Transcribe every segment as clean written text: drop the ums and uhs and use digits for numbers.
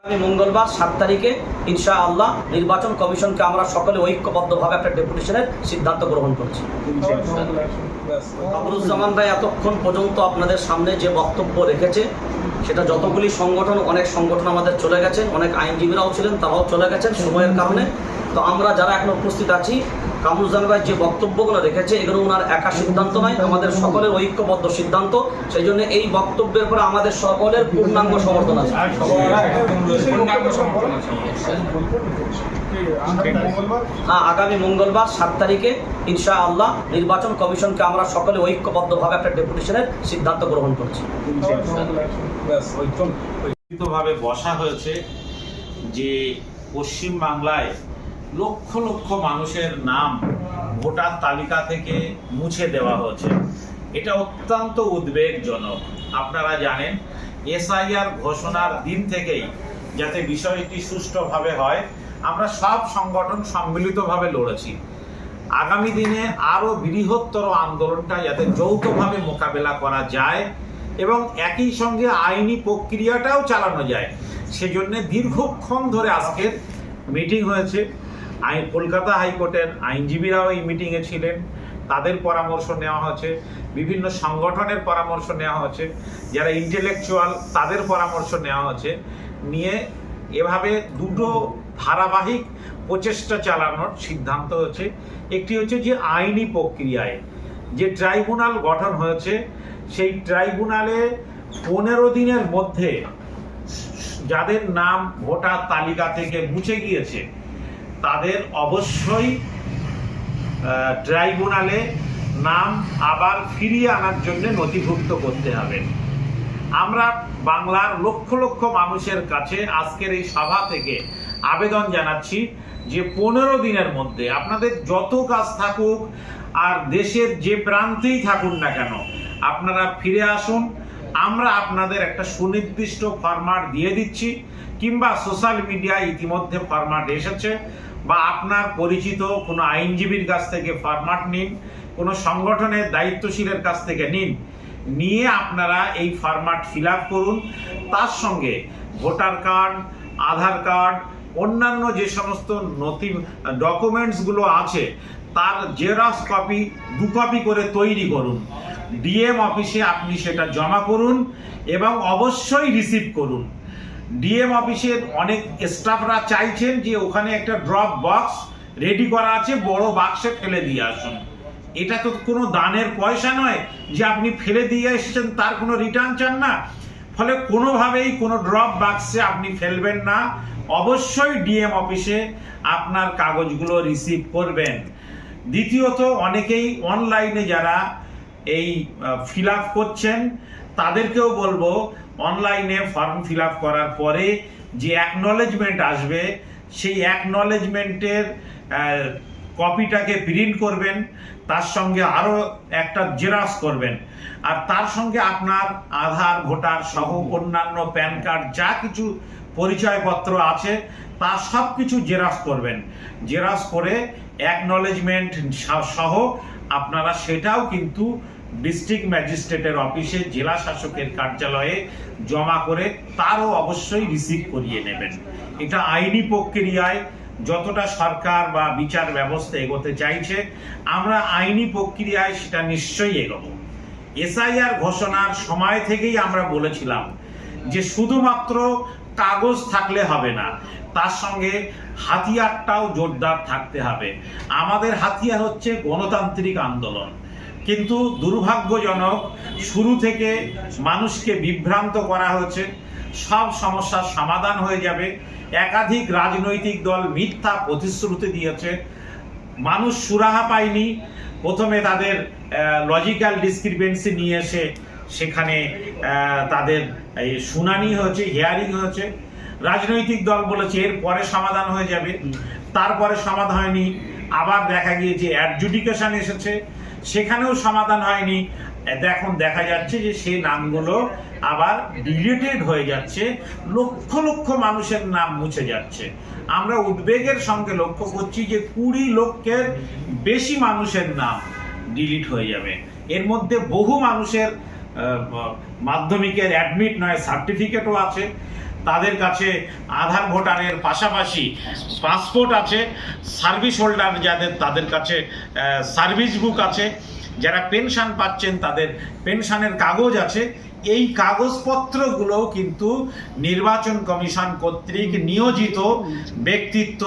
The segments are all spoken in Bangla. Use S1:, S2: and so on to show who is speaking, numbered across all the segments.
S1: মঙ্গলবার 7 তারিখে ইনশাআল্লাহ নির্বাচন কমিশনকে আমরা সকলে ঐক্যবদ্ধভাবে একটা ডেপুটেশনের সিদ্ধান্ত গ্রহণ করছি। কামরুজ্জামান ভাই এতক্ষণ পর্যন্ত আপনাদের সামনে যে বক্তব্য রেখেছে সেটা যতগুলি সংগঠন, অনেক সংগঠন আমাদের চলে গেছেন, অনেক আইনজীবীরাও ছিলেন, তারাও চলে গেছেন সময়ের কারণে। তো আমরা যারা এখন উপস্থিত আছি, কামরুজ্জামান ভাই যে বক্তব্যগুলো রেখেছে এগুলো ওনার একা সিদ্ধান্ত নয়, আমাদের সকলের ঐক্যবদ্ধ সিদ্ধান্ত। সেই জন্য এই বক্তব্যের পরে আমাদের সকলের পূর্ণাঙ্গ সমর্থন আছে। হ্যাঁ, আগামী মঙ্গলবার 7 তারিখে ইনশাআল্লাহ নির্বাচন কমিশনকে আমরা সকলে ঐক্যবদ্ধভাবে একটা ডেপুটেশনের সিদ্ধান্ত গ্রহণ করছি।
S2: ভাবে বসা হয়েছে যে পশ্চিম বাংলায় লক্ষ লক্ষ মানুষের নাম ভোটার তালিকা থেকে মুছে দেওয়া হয়েছে। এটা অত্যন্ত উদ্বেগজনক। আপনারা জানেন, এসআইআর ঘোষণার দিন থেকেই যাতে বিষয়টি সুষ্ঠুভাবে হয়, আমরা সব সংগঠন সম্মিলিতভাবে লড়েছি। আগামী দিনে আরও বৃহত্তর আন্দোলনটা যাতে যৌথভাবে মোকাবেলা করা যায় এবং একই সঙ্গে আইনি প্রক্রিয়াটাও চালানো যায়, সেজন্য দীর্ঘক্ষণ ধরে আজকের মিটিং হয়েছে। কলকাতা হাইকোর্টের আইনজীবীরাও এই মিটিংয়ে ছিলেন, তাদের পরামর্শ নেওয়া হয়েছে, বিভিন্ন সংগঠনের পরামর্শ নেওয়া হয়েছে, যারা ইন্টেলেকচুয়াল তাদের পরামর্শ নেওয়া হয়েছে। নিয়ে এভাবে দুটো ধারাবাহিক প্রচেষ্টা চালানোর সিদ্ধান্ত হয়েছে। একটি হচ্ছে যে আইনি প্রক্রিয়ায় যে ট্রাইব্যুনাল গঠন হয়েছে, সেই ট্রাইব্যুনালে 15 দিনের মধ্যে যাদের নাম ভোটার তালিকা থেকে মুছে গিয়েছে তাদের অবশ্যই ট্রাইব্যুনালে নাম আবার ফিরিয়ে আনার জন্য নথিভুক্ত করতে হবে। আমরা বাংলার লক্ষ লক্ষ মানুষের কাছে আজকের এই সভা থেকে আবেদন জানাচ্ছি যে 15 দিনের মধ্যে আপনাদের যত কাজ থাকুক আর দেশের যে প্রান্তেই থাকুন না কেন, আপনারা ফিরে আসুন। আমরা আপনাদের একটা সুনির্দিষ্ট ফরম্যাট দিয়ে দিচ্ছি, কিংবা সোশ্যাল মিডিয়ায় ইতিমধ্যে ফরম্যাট এসেছে, বা আপনার পরিচিত কোনো আইনজীবীর কাছ থেকে ফরম্যাট নিন, কোনো সংগঠনের দায়িত্বশীলের কাছ থেকে নিয়ে আপনারা এই ফরম্যাট ফিল আপ করুন। তার সঙ্গে ভোটার কার্ড, আধার কার্ড, অন্যান্য যে সমস্ত ডকুমেন্টসগুলো আছে তার জেরক্স কপি 2 কপি করে তৈরি করুন। ডিএম অফিসে আপনি সেটা জমা করুন এবং অবশ্যই রিসিভ করুন। ডিএম অফিসের অনেক স্টাফরা চাইছেন যে ওখানে একটা ড্রপ বক্স রেডি করা আছে, বড় বাক্সে ফেলে দিয়ে আসুন। এটা তো কোনো দানের পয়সা নয় যে আপনি ফেলে দিয়ে এসেছেন তার কোনো রিটার্ন চান না। ফলে কোনোভাবেই কোনো ড্রপ বাক্সে আপনি ফেলবেন না, অবশ্যই ডিএম অফিসে আপনার কাগজগুলো রিসিভ করবেন। দ্বিতীয়ত, অনেকেই অনলাইনে যারা এই ফিল আপ করছেন তাদেরকেও বলবো, অনলাইনে ফর্ম ফিল আপ করার পরে যে অ্যাকনলেজমেন্ট আসবে সেই অ্যাকনলেজমেন্টের কপিটাকে প্রিন্ট করবেন, তার সঙ্গে আরও একটা জেরক্স করবেন, আর তার সঙ্গে আপনার আধার, ভোটার সহ অন্যান্য প্যান কার্ড যা কিছু পরিচয়পত্র আছে তা সব কিছু জেরক্স করবেন। জেরক্স করে অ্যাকনলেজমেন্ট সহ আপনারা সেটাও কিন্তু ডিস্ট্রিক্ট ম্যাজিস্ট্রেটের অফিসে, জেলা শাসকের কার্যালয়ে জমা করে তারও অবশ্যই রিসিভ করিয়ে নেবেন। এটা আইনি প্রক্রিয়ায় যতটা সরকার বা বিচার ব্যবস্থা এগোতে চাইছে, আমরা আইনি প্রক্রিয়ায় সেটা নিশ্চয়ই এগোবো। এসআইআর ঘোষণার সময় থেকেই আমরা বলেছিলাম যে শুধুমাত্র কাগজ থাকলে হবে না, তার সঙ্গে হাতিয়ারটাও জোরদার থাকতে হবে। আমাদের হাতিয়ার হচ্ছে গণতান্ত্রিক আন্দোলন, কিন্তু দুর্ভাগ্যজনক শুরু থেকে মানুষকে বিভ্রান্ত করা হয়েছে। সব সমস্যার সমাধান হয়ে যাবে, একাধিক রাজনৈতিক দল মিথ্যা প্রতিশ্রুতি দিয়েছে, মানুষ সুরাহা পায়নি। প্রথমে তাদের লজিক্যাল ডিসক্রিপেন্সি নিয়ে এসে সেখানে তাদের শুনানি হয়েছে, হিয়ারিং হয়েছে। রাজনৈতিক দল বলেছে এর পরে সমাধান হয়ে যাবে, তারপরে সমাধান হয়নি। আবার দেখা গিয়েছে অ্যাডজুডিকেশন এসেছে, সেখানেও সমাধান হয়নি। এখন দেখা যাচ্ছে যে সেই নামগুলো আবার ডিলিটেড হয়ে যাচ্ছে, লক্ষ লক্ষ মানুষের নাম মুছে যাচ্ছে। আমরা উদ্বেগের সঙ্গে লক্ষ্য করছি যে 20 লক্ষের বেশি মানুষের নাম ডিলিট হয়ে যাবে। এর মধ্যে বহু মানুষের মাধ্যমিকের অ্যাডমিট নয় সার্টিফিকেটও আছে। তাদের কাছে আধার ভোটারের পাশাপাশি পাসপোর্ট আছে, সার্ভিস হোল্ডার যাদের তাদের কাছে সার্ভিস বুক আছে, যারা পেনশন পাচ্ছেন তাদের পেনশনের কাগজ আছে। এই কাগজপত্রগুলোও কিন্তু নির্বাচন কমিশন কর্তৃক নিয়োজিত ব্যক্তিত্ব,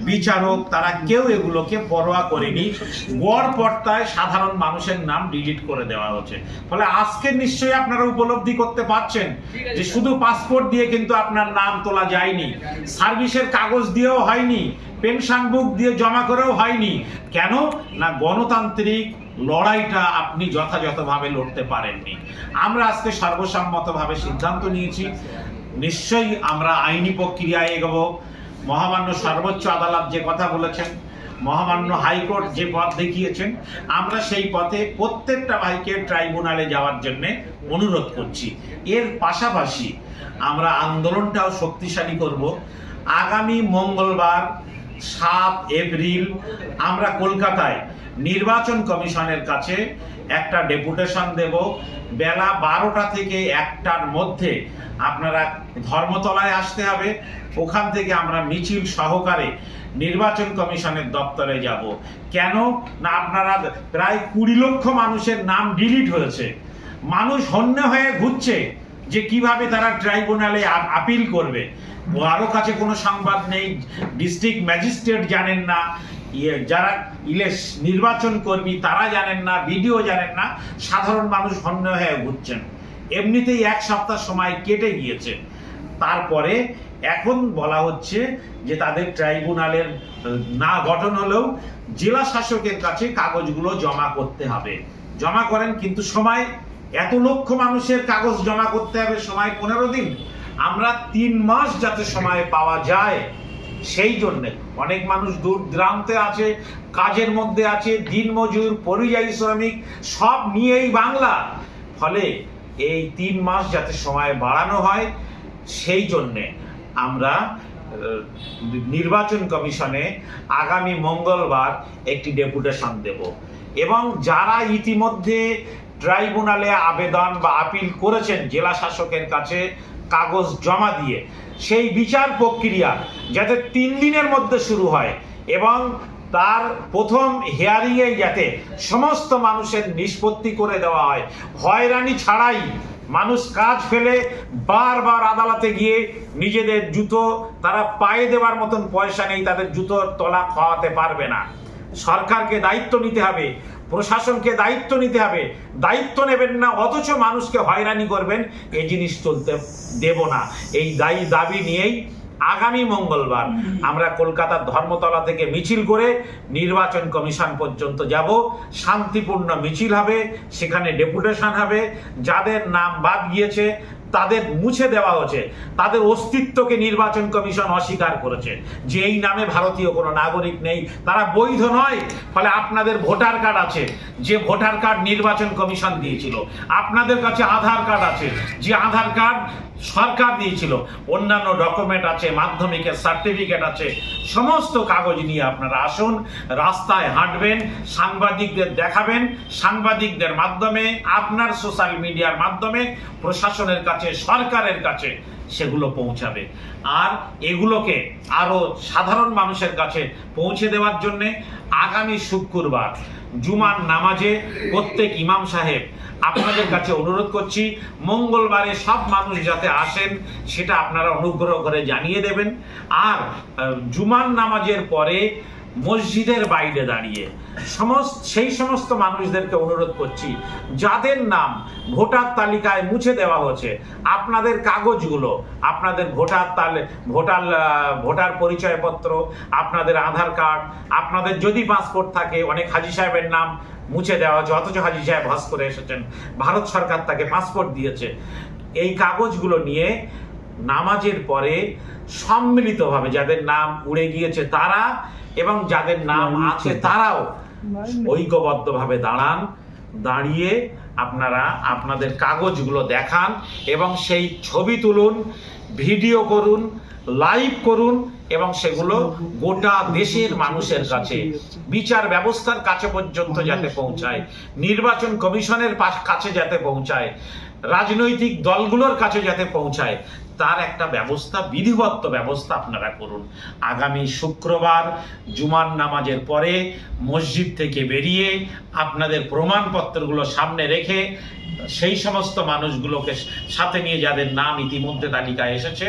S2: বিচারক, তারা কেউ এগুলোকে পরোয়া করেনি। গড়পড়তায় সাধারণ মানুষের নাম ডিলিট করে দেওয়া হচ্ছে। ফলে আজকে নিশ্চয়ই আপনারা উপলব্ধি করতে পারছেন যে শুধু পাসপোর্ট দিয়ে কিন্তু আপনার নাম তোলা যায়নি, সার্ভিসের কাগজ দিয়েও হয়নি, পেনশন বুক দিয়ে জমা করেও হয়নি। কেন না, গণতান্ত্রিক লড়াইটা আপনি যথাযথভাবে লড়তে পারেননি। আমরা আজকে সর্বসম্মতভাবে সিদ্ধান্ত নিয়েছি, নিশ্চয়ই আমরা আইনি প্রক্রিয়ায় এগোবো। মহামান্য সর্বোচ্চ আদালত যে কথা বলেছেন, মহামান্য হাইকোর্ট যে পথ দেখিয়েছেন, আমরা সেই পথে প্রত্যেকটা ভাইকে ট্রাইব্যুনালে যাওয়ার জন্য অনুরোধ করছি। এর পাশাপাশি আমরা আন্দোলনটাও শক্তিশালী করব। আগামী মঙ্গলবার 7 এপ্রিল আমরা কলকাতায় নির্বাচন কমিশনের কাছে একটা ডেপুটেশন দেব। বেলা 12টা থেকে 1টার মধ্যে আপনারা ধর্মতলায় আসতে হবে। ওখান থেকে আমরা মিছিল সহকারে নির্বাচন কমিশনের দপ্তরে যাব। কেন না, আপনারা প্রায় 20 লক্ষ মানুষের নাম ডিলিট হয়েছে। মানুষ হন্য হয়ে ঘুরছে যে কিভাবে তারা ট্রাইব্যুনালে আপিল করবে। কারো কাছে কোনো সংবাদ নেই, ডিস্ট্রিক্ট ম্যাজিস্ট্রেট জানেন না, যারা নির্বাচন কর্মী তারা জানেন না, বিডিও জানেন না, সাধারণ মানুষ হন্য হয়ে ঘুরছেন। এমনিতেই 1 সপ্তাহ সময় কেটে গিয়েছে। তারপরে এখন বলা হচ্ছে যে তাদের ট্রাইব্যুনালের না গঠন হলেও জেলা শাসকের কাছে কাগজগুলো জমা করতে হবে। জমা করেন, কিন্তু সময়, এত লক্ষ মানুষের কাগজ জমা করতে হবে, সময় 15 দিন। আমরা 3 মাস যাতে সময় পাওয়া যায়, সেই জন্যে অনেক মানুষ দূর দূরান্তে আছে, কাজের মধ্যে আছে, দিনমজুর, পরিযায়ী শ্রমিক, সব নিয়েই বাংলা। ফলে এই 3 মাস যাতে সময় বাড়ানো হয়, সেই জন্যে আমরা নির্বাচন কমিশনে আগামী মঙ্গলবার একটি ডেপুটেশন দেব। এবং যারা ইতিমধ্যে ট্রাইব্যুনালে আবেদন বা আপিল করেছেন জেলা শাসকের কাছে কাগজ জমা দিয়ে, সেই বিচার প্রক্রিয়া যাতে 3 দিনের মধ্যে শুরু হয় এবং তার প্রথম হিয়ারিংয়ে যাতে সমস্ত মানুষের নিষ্পত্তি করে দেওয়া হয়, হয়রানি ছাড়াই। মানুষ কাজ ফেলে বারবার আদালতে গিয়ে নিজেদের জুতো তারা পায়ে দেওয়ার মতন পয়সা নেই, তাদের জুতোর তলা খাওয়াতে পারবে না। সরকারকে দায়িত্ব নিতে হবে, প্রশাসনকে দায়িত্ব নিতে হবে। দায়িত্ব নেবেন না, অথচ মানুষকে হয়রানি করবেন, এই জিনিস চলতে দেব না। এই দাবি নিয়েই আগামী মঙ্গলবার আমরা কলকাতার ধর্মতলা থেকে মিছিল করে নির্বাচন কমিশন পর্যন্ত যাব। শান্তিপূর্ণ মিছিল হবে, সেখানে ডেপুটেশন হবে। যাদের নাম বাদ গিয়েছে তাদের মুছে দেওয়া হয়েছে, তাদের অস্তিত্বকে নির্বাচন কমিশন অস্বীকার করেছে যে এই নামে ভারতীয় কোনো নাগরিক নেই, তারা বৈধ নয়। ফলে আপনাদের ভোটার কার্ড আছে, যে ভোটার কার্ড নির্বাচন কমিশন দিয়েছিল, আপনাদের কাছে আধার কার্ড আছে, যে আধার কার্ড সরকার দিয়েছিল, অন্যান্য ডকুমেন্ট আছে, মাধ্যমিকের সার্টিফিকেট আছে, সমস্ত কাগজ নিয়ে আপনারা আসুন, রাস্তায় হাঁটবেন, সাংবাদিকদের দেখাবেন, সাংবাদিকদের মাধ্যমে, আপনার সোশ্যাল মিডিয়ার মাধ্যমে প্রশাসনের কাছে, সরকারের কাছে সেগুলো পৌঁছাবে। আর এগুলোকে আরো সাধারণ মানুষের কাছে পৌঁছে দেওয়ার জন্য আগামী শুক্রবার জুমার নামাজে প্রত্যেক ইমাম সাহেব আপনাদের কাছে অনুরোধ করছি, মঙ্গলবারে সব মানুষ যাতে আসেন সেটা আপনারা অনুগ্রহ করে জানিয়ে দেবেন। আর জুমার নামাজের পরে মসজিদের বাইরে দাঁড়িয়ে সেই সমস্ত মানুষদেরকে অনুরোধ করছি যাদের নাম ভোটার তালিকায় মুছে দেওয়া হয়েছে, আপনাদের কাগজগুলো, আপনাদের ভোটার পরিচয়পত্র, আপনাদের আধার কার্ড, আপনাদের যদি পাসপোর্ট থাকে, অনেক হাজী সাহেবের নাম মুছে দেওয়া হয়েছে, অথচ হাজী সাহেব হজ করে এসেছেন, ভারত সরকার তাকে পাসপোর্ট দিয়েছে। এই কাগজগুলো নিয়ে নামাজের পরে সম্মিলিতভাবে যাদের নাম উড়ে গিয়েছে তারা এবং যাদের নাম আছে তারাও ঐক্যবদ্ধভাবে দাঁড়িয়ে আপনারা আপনাদের কাগজগুলো দেখান এবং সেই ছবি তুলুন, ভিডিও করুন, লাইভ করুন এবং সেগুলো গোটা দেশের মানুষের কাছে, বিচার ব্যবস্থার কাছে পর্যন্ত যাতে পৌঁছায়, নির্বাচন কমিশনের কাছে যাতে পৌঁছায়, রাজনৈতিক দলগুলোর কাছে যাতে পৌঁছায়, তার একটা ব্যবস্থা, বিধিবদ্ধ ব্যবস্থা আপনারা করুন। আগামী শুক্রবার জুমার নামাজের পরে মসজিদ থেকে বেরিয়ে আপনাদের প্রমাণপত্রগুলো সামনে রেখে সেই সমস্ত মানুষগুলোকে সাথে নিয়ে যাদের নাম ইতিমধ্যে তালিকায় এসেছে,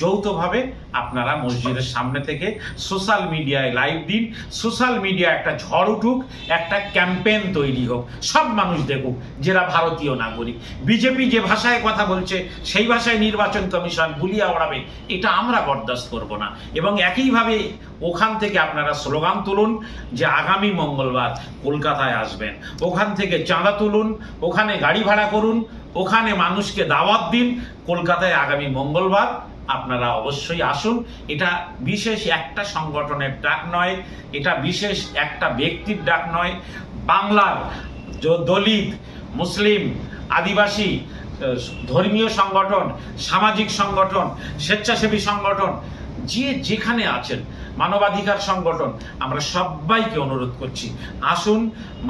S2: যৌথভাবে আপনারা মসজিদের সামনে থেকে সোশ্যাল মিডিয়ায় লাইভ দিন। সোশ্যাল মিডিয়া একটা ঝড় উঠুক, একটা ক্যাম্পেইন তৈরি হোক, সব মানুষ দেখুক যারা ভারতীয় নাগরিক। বিজেপি যে ভাষায় কথা বলছে সেই ভাষায় নির্বাচন কমিশন বুলিয়ে ওড়াবে, এটা আমরা বরদাস্ত করব না। এবং একইভাবে ওখান থেকে আপনারা স্লোগান তুলুন যে আগামী মঙ্গলবার কলকাতায় আসবেন, ওখান থেকে চাঁদা তুলুন, ওখানে গাড়ি ভাড়া করুন, ওখানে মানুষকে দাওয়াত দিন, কলকাতায় আগামী মঙ্গলবার আপনারা অবশ্যই আসুন। এটা বিশেষ একটা সংগঠনের ডাক নয়, এটা বিশেষ একটা ব্যক্তির ডাক নয়। বাংলার দলিত, মুসলিম, আদিবাসী, ধর্মীয় সংগঠন, সামাজিক সংগঠন, স্বেচ্ছাসেবী সংগঠন, যে যেখানে আছেন, মানবাধিকার সংগঠন, আমরা সবাইকে অনুরোধ করছি আসুন।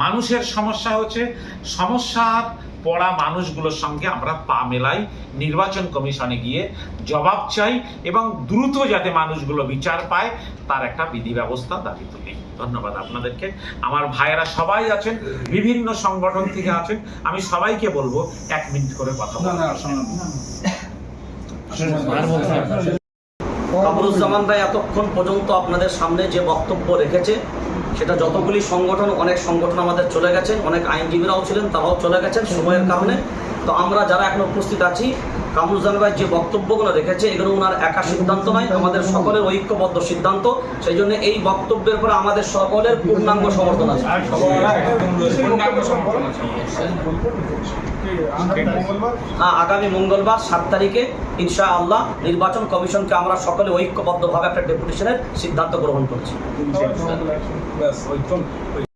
S2: মানুষের সমস্যা হচ্ছে, সমস্যার পড়া মানুষগুলোর সঙ্গে আমরা পা মেলাই, নির্বাচন কমিশনে গিয়ে জবাব চাই এবং দ্রুত যাতে মানুষগুলো বিচার পায় তার একটা বিধি ব্যবস্থা দাবি তুলি। ধন্যবাদ আপনাদেরকে। আমার ভাইয়েরা সবাই আছেন, বিভিন্ন সংগঠন থেকে আছেন, আমি সবাইকে বলবো 1 মিনিট করে কথা বলুন।
S1: কামরুজ্জামান ভাই এতক্ষণ পর্যন্ত আপনাদের সামনে যে বক্তব্য রেখেছে সেটা যতগুলি সংগঠন, অনেক সংগঠন আমাদের চলে গেছেন, অনেক আইনজীবীরাও ছিলেন তারাও চলে গেছেন সময়ের কারণে। তো আমরা যারা এখন উপস্থিত আছি, কামরুজ্জামান ভাই যে বক্তব্যগুলো রেখেছে এগুলো ওনার একা সিদ্ধান্ত নয়, আমাদের সকলের ঐক্যবদ্ধ সিদ্ধান্ত। সেই জন্য এই বক্তব্যের পরে আমাদের সকলের পূর্ণাঙ্গ সমর্থন আছে। আগামী মঙ্গলবার 7 তারিখে ইনশাআল্লাহ নির্বাচন কমিশনকে আমরা সকলে ঐক্যবদ্ধভাবে একটা ডেপুটেশনের সিদ্ধান্ত গ্রহণ করছি।